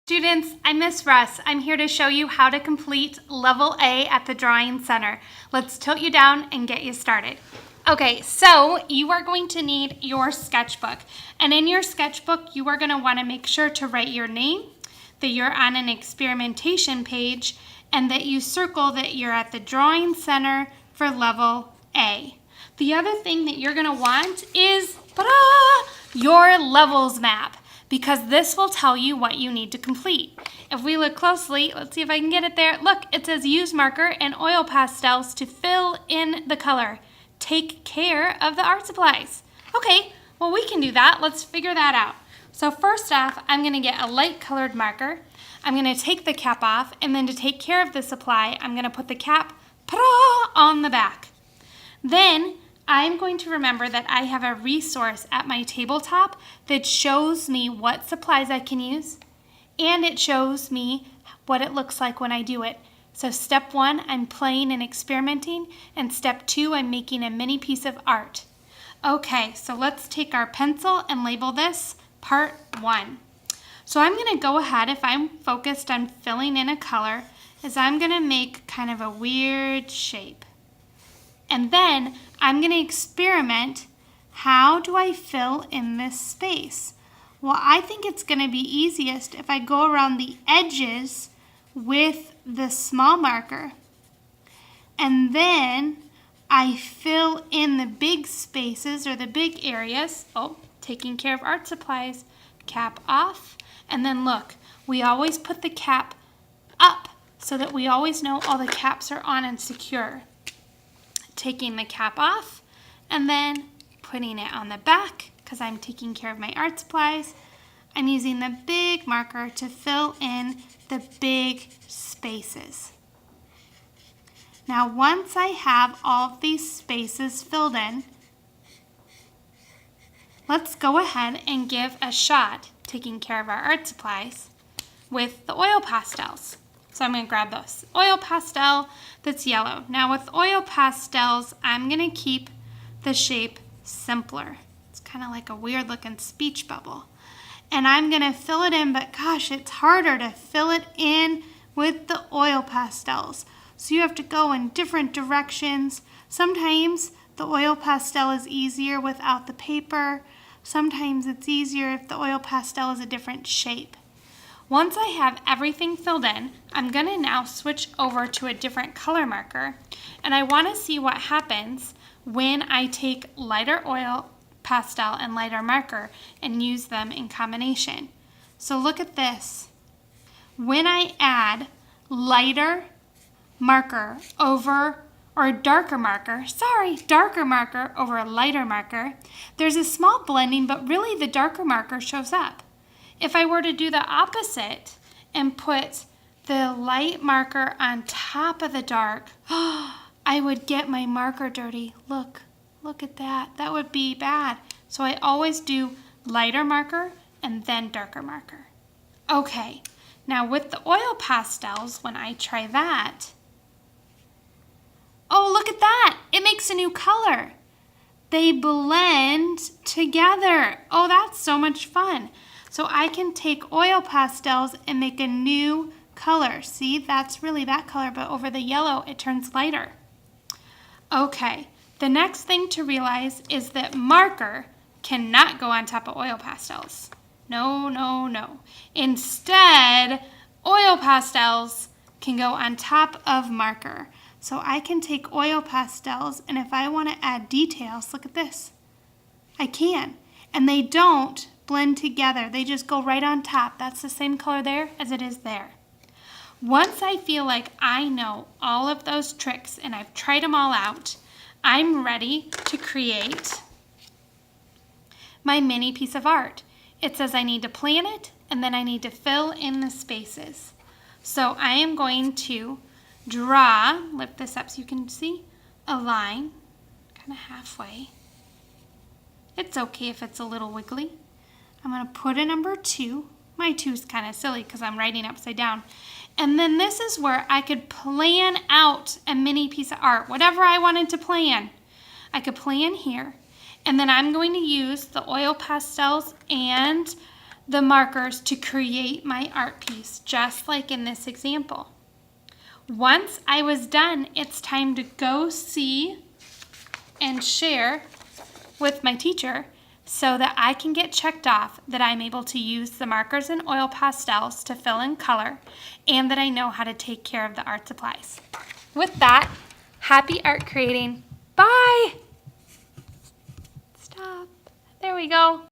Students, I'm Miss Russ. I'm here to show you how to complete Level A at the Drawing Center. Let's tilt you down and get you started. Okay, so you are going to need your sketchbook. And in your sketchbook, you are going to want to make sure to write your name, that you're on an experimentation page, and that you circle that you're at the Drawing Center for Level A. The other thing that you're going to want is your levels map, because this will tell you what you need to complete. If we look closely, let's see if I can get it there. Look, it says use marker and oil pastels to fill in the color. Take care of the art supplies. Okay, well we can do that. Let's figure that out. So first off, I'm gonna get a light colored marker. I'm gonna take the cap off, and then to take care of the supply, I'm gonna put the cap on the back. Then I'm going to remember that I have a resource at my tabletop that shows me what supplies I can use, and it shows me what it looks like when I do it. So step 1, I'm playing and experimenting, and step 2, I'm making a mini piece of art. Okay, so let's take our pencil and label this part 1. So I'm going to go ahead, if I'm focused on filling in a color, is I'm going to make kind of a weird shape. And then I'm going to experiment, how do I fill in this space? Well, I think it's going to be easiest if I go around the edges with the small marker. And then I fill in the big spaces or the big areas. Oh, taking care of art supplies. Cap off. And then look, we always put the cap up so that we always know all the caps are on and secure. Taking the cap off and then putting it on the back because I'm taking care of my art supplies. I'm using the big marker to fill in the big spaces. Now once I have all of these spaces filled in, let's go ahead and give a shot taking care of our art supplies with the oil pastels. So I'm going to grab those. Oil pastel that's yellow. Now with oil pastels, I'm going to keep the shape simpler. It's kind of like a weird looking speech bubble. And I'm going to fill it in, but gosh, it's harder to fill it in with the oil pastels. So you have to go in different directions. Sometimes the oil pastel is easier without the paper. Sometimes it's easier if the oil pastel is a different shape. Once I have everything filled in, I'm going to now switch over to a different color marker, and I want to see what happens when I take lighter oil pastel and lighter marker and use them in combination. So look at this. When I add lighter marker over, or darker marker over a lighter marker, there's a small blending, but really the darker marker shows up. If I were to do the opposite and put the light marker on top of the dark, I would get my marker dirty. Look at that. That would be bad. So I always do lighter marker and then darker marker. Okay, now with the oil pastels, when I try that, oh, look at that. It makes a new color. They blend together. Oh, that's so much fun. So I can take oil pastels and make a new color. See, that's really that color, but over the yellow, it turns lighter. Okay, the next thing to realize is that marker cannot go on top of oil pastels. No, no, no. Instead, oil pastels can go on top of marker. So I can take oil pastels, and if I want to add details, look at this. I can. And they don't blend together. They just go right on top. That's the same color there as it is there. Once I feel like I know all of those tricks and I've tried them all out, I'm ready to create my mini piece of art. It says I need to plan it, and then I need to fill in the spaces. So I am going to draw, lift this up so you can see, a line, kind of halfway. It's okay if it's a little wiggly. I'm going to put a number 2. My 2 is kind of silly because I'm writing upside down. And then this is where I could plan out a mini piece of art, whatever I wanted to plan. I could plan here. And then I'm going to use the oil pastels and the markers to create my art piece, just like in this example. Once I was done, it's time to go see and share with my teacher so that I can get checked off that I'm able to use the markers and oil pastels to fill in color and that I know how to take care of the art supplies. With that, happy art creating. Bye! Stop. There we go.